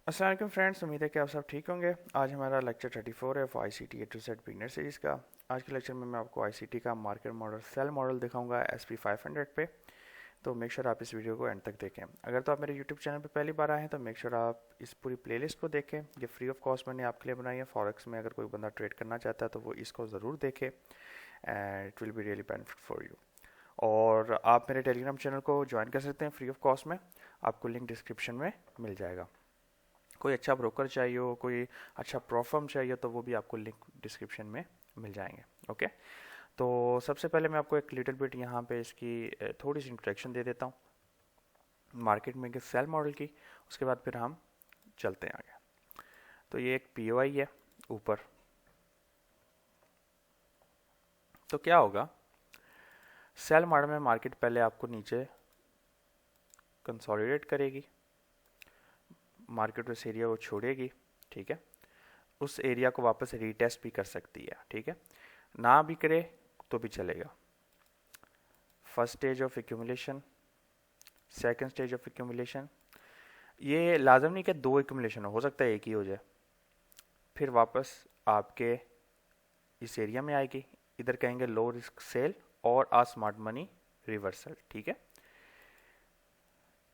अस्सलाम वालेकुम फ्रेंड्स, उम्मीद है कि आप सब ठीक होंगे। आज हमारा लेक्चर 34 है for ICT A to Z beginner series का। आज के लेक्चर में मैं आपको ICT का मार्केट मॉडल सेल मॉडल दिखाऊंगा SP500 पे। तो मेक श्योर आप इस वीडियो को एंड तक देखें। अगर तो आप मेरे यूट्यूब चैनल पे पहली बार आए हैं तो मेक श्योर आप इस पूरी प्लेलिस्ट को देखें। ये फ्री ऑफ कॉस्ट मैंने आपके लिए बनाई है। फॉरेक्स में अगर कोई बंदा ट्रेड करना चाहता है तो वो इसको ज़रूर देखे and it will be really benefit for you. और आप मेरे टेलीग्राम चैनल को ज्वाइन कर सकते हैं फ्री ऑफ कॉस्ट में। आपको लिंक डिस्क्रिप्शन में मिल जाएगा। कोई अच्छा ब्रोकर चाहिए हो, कोई अच्छा प्रोफर्म चाहिए तो वो भी आपको लिंक डिस्क्रिप्शन में मिल जाएंगे। ओके, तो सबसे पहले मैं आपको एक लिटिल बिट यहाँ पे इसकी थोड़ी सी इंट्रोडक्शन दे देता हूँ मार्केट में सेल मॉडल की। उसके बाद फिर हम चलते हैं आगे। तो ये एक POI है ऊपर। तो क्या होगा, सेल मॉडल में मार्केट पहले आपको नीचे कंसोलिडेट करेगी, मार्केट उस एरिया को छोड़ेगी, ठीक है। उस एरिया को वापस रीटेस्ट भी कर सकती है, ठीक है। ना भी करे तो भी चलेगा। First stage of accumulation, second stage of accumulation. ये लाजम नहीं कि दो एक्यूमुलेशन हो सकता है एक ही हो जाए। फिर वापस आपके इस एरिया में आएगी, इधर कहेंगे लो रिस्क सेल और आ स्मार्ट मनी रिवर्सल, ठीक है।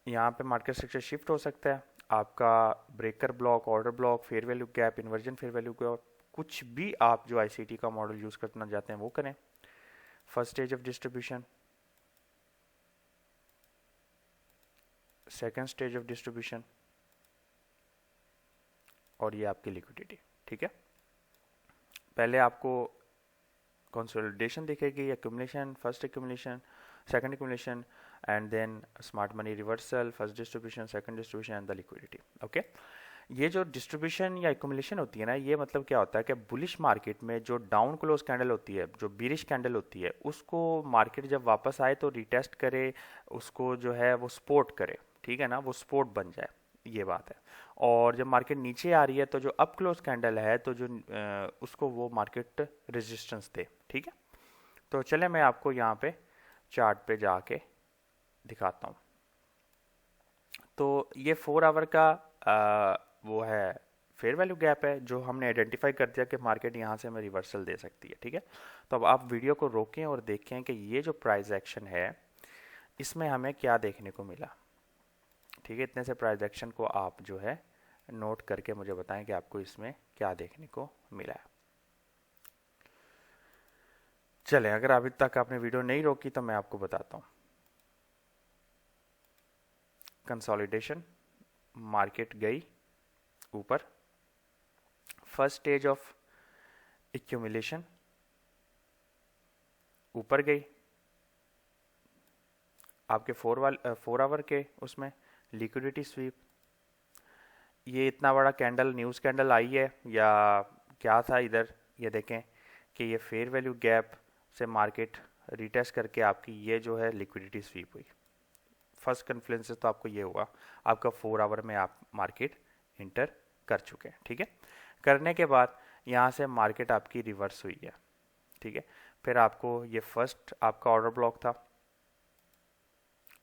यहाँ पे मार्केट स्ट्रक्चर शिफ्ट हो सकता है। आपका breaker block, order block, fair value gap, inversion fair value gap, कुछ भी आप जो ICT का मॉडल यूज करना चाहते हैं वो करें। First stage of distribution, second stage of distribution और ये आपकी लिक्विडिटी, ठीक है। पहले आपको कंसोलिडेशन दिखेगी, accumulation, first accumulation, second accumulation and then smart money reversal, first distribution, second distribution and the liquidity. Okay, ये जो डिस्ट्रीब्यूशन या एक्यूमुलेशन होती है ना, ये मतलब क्या होता है कि बुलिश मार्केट में जो डाउन क्लोज कैंडल होती है, जो बीरिश कैंडल होती है, उसको मार्केट जब वापस आए तो रिटेस्ट करे, उसको जो है वो सपोर्ट करे, ठीक है ना, वो सपोर्ट बन जाए, ये बात है। और जब मार्केट नीचे आ रही है तो जो अप क्लोज कैंडल है तो जो उसको वो मार्केट रेजिस्टेंस दे, ठीक है। तो चले मैं आपको यहाँ पे चार्ट पे जाके दिखाता हूँ। तो ये 4 आवर का वो है फेयर वैल्यू गैप है जो हमने आइडेंटिफाई कर दिया कि मार्केट यहाँ से हमें रिवर्सल दे सकती है, ठीक है। तो अब आप वीडियो को रोकें और देखें कि ये जो प्राइस एक्शन है इसमें हमें क्या देखने को मिला, ठीक है। इतने से प्राइस एक्शन को आप जो है नोट करके मुझे बताएं कि आपको इसमें क्या देखने को मिला है। चले, अगर अभी तक आपने वीडियो नहीं रोकी तो मैं आपको बताता हूँ। कंसोलिडेशन, मार्केट गई ऊपर, फर्स्ट स्टेज ऑफ एक्यूमुलेशन ऊपर गई, आपके 4 आवर के उसमें लिक्विडिटी स्वीप। ये इतना बड़ा कैंडल न्यूज़ कैंडल आई है या क्या था इधर, ये देखें कि ये फेयर वैल्यू गैप से मार्केट रिटेस्ट करके आपकी ये जो है लिक्विडिटी स्वीप हुई। फर्स्ट कन्फ्लुएंस तो आपको ये हुआ, आपका 4 आवर में आप मार्केट इंटर कर चुके हैं, ठीक है। करने के बाद यहाँ से मार्केट आपकी रिवर्स हुई है, ठीक है। फिर आपको ये फर्स्ट आपका ऑर्डर ब्लॉक था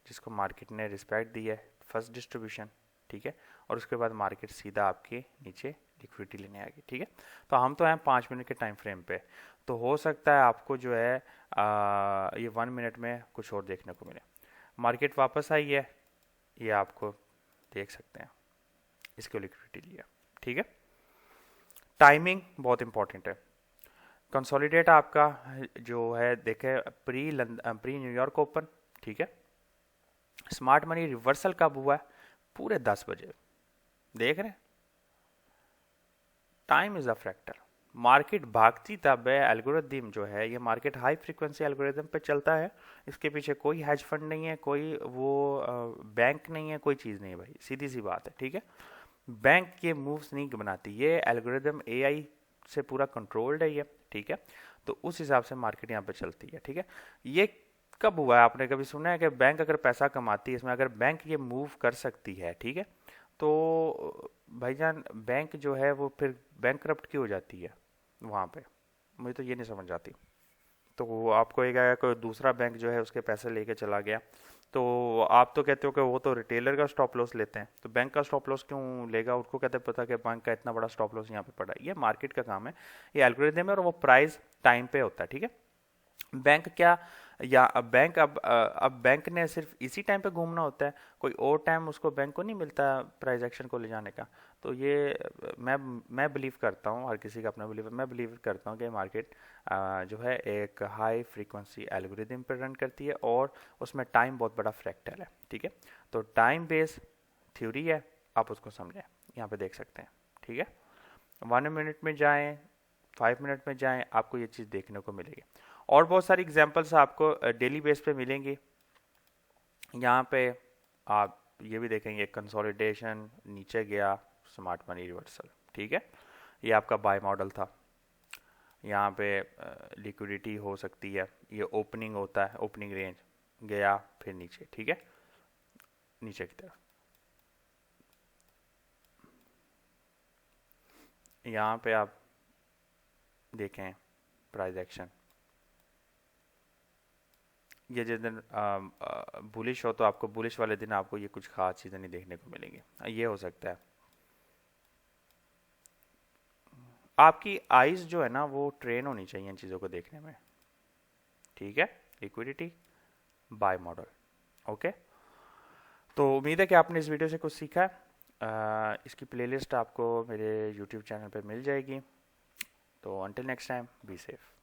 जिसको मार्केट ने रिस्पेक्ट दी है, फर्स्ट डिस्ट्रीब्यूशन, ठीक है। और उसके बाद मार्केट सीधा आपके नीचे लिक्विडिटी लेने आ गई, ठीक है। तो हम तो हैं 5 मिनट के टाइम फ्रेम पे, तो हो सकता है आपको जो है ये 1 मिनट में कुछ और देखने को मिले। मार्केट वापस आई है, ये आपको देख सकते हैं, इसको लिक्विडिटी लिया, ठीक है। टाइमिंग बहुत इंपॉर्टेंट है। कंसोलिडेट आपका जो है देखे प्री न्यूयॉर्क ओपन, ठीक है। स्मार्ट मनी रिवर्सल कब हुआ है, पूरे 10 बजे, देख रहे हैं। Time is a factor. Market भागती तब है, एल्गोरिथम जो है ये मार्केट हाई फ्रीक्वेंसी एल्गोरिथम पे चलता है। इसके पीछे कोई हेज फंड नहीं है, कोई वो बैंक नहीं है, कोई चीज़ नहीं है भाई, सीधी सी बात है, ठीक है। बैंक ये मूव्स नहीं बनाती, ये एल्गोरिथम AI से पूरा कंट्रोल्ड है ये, ठीक है। तो उस हिसाब से मार्केट यहाँ पे चलती है, ठीक है। ये कब हुआ है, आपने कभी सुना है कि बैंक अगर पैसा कमाती है इसमें, अगर बैंक ये मूव कर सकती है, ठीक है, तो भाईजान बैंक जो है वो फिर बैंक करप्ट क्यों हो जाती है वहाँ पे, मुझे तो ये नहीं समझ आती। तो वो आपको एक कोई दूसरा बैंक जो है उसके पैसे लेके चला गया तो आप तो कहते हो कि वो तो रिटेलर का स्टॉप लॉस लेते हैं, तो बैंक का स्टॉप लॉस क्यों लेगा? उसको कहते पता कि बैंक का इतना बड़ा स्टॉप लॉस यहाँ पे पड़ा है। ये मार्केट का काम है, ये एल्गोरिदम है, और वो प्राइस टाइम पे होता है, ठीक है। बैंक क्या, या अब बैंक ने सिर्फ इसी टाइम पे घूमना होता है, कोई और टाइम उसको बैंक को नहीं मिलता प्राइस एक्शन को ले जाने का। तो ये मैं बिलीव करता हूँ, हर किसी का अपना बिलीव है, मैं बिलीव करता हूँ कि मार्केट जो है एक हाई फ्रीक्वेंसी एल्गोरिदम पर रन करती है, और उसमें टाइम बहुत बड़ा फ्रैक्टल है, ठीक है। तो टाइम बेस्ड थ्योरी है, आप उसको समझें, यहाँ पे देख सकते हैं, ठीक है। 1 मिनट में जाएं, 5 मिनट में जाएं, आपको ये चीज़ देखने को मिलेगी। और बहुत सारी एग्जांपल्स आपको डेली बेस पे मिलेंगी। यहाँ पे आप ये भी देखेंगे, कंसोलिडेशन, नीचे गया, स्मार्ट मनी रिवर्सल, ठीक है। ये आपका बाय मॉडल था। यहाँ पे लिक्विडिटी हो सकती है, ये ओपनिंग होता है, ओपनिंग रेंज गया फिर नीचे, ठीक है, नीचे की तरफ। यहाँ पे आप देखें प्राइस एक्शन, ये जिस दिन बुलिश हो तो आपको बुलिश वाले दिन आपको ये कुछ खास चीज़ें नहीं देखने को मिलेंगी। ये हो सकता है, आपकी आइज़ जो है ना वो ट्रेन होनी चाहिए इन चीज़ों को देखने में, ठीक है। Liquidity, buy model, okay. तो उम्मीद है कि आपने इस वीडियो से कुछ सीखा है। इसकी प्लेलिस्ट आपको मेरे यूट्यूब चैनल पे मिल जाएगी। तो until next time, be safe.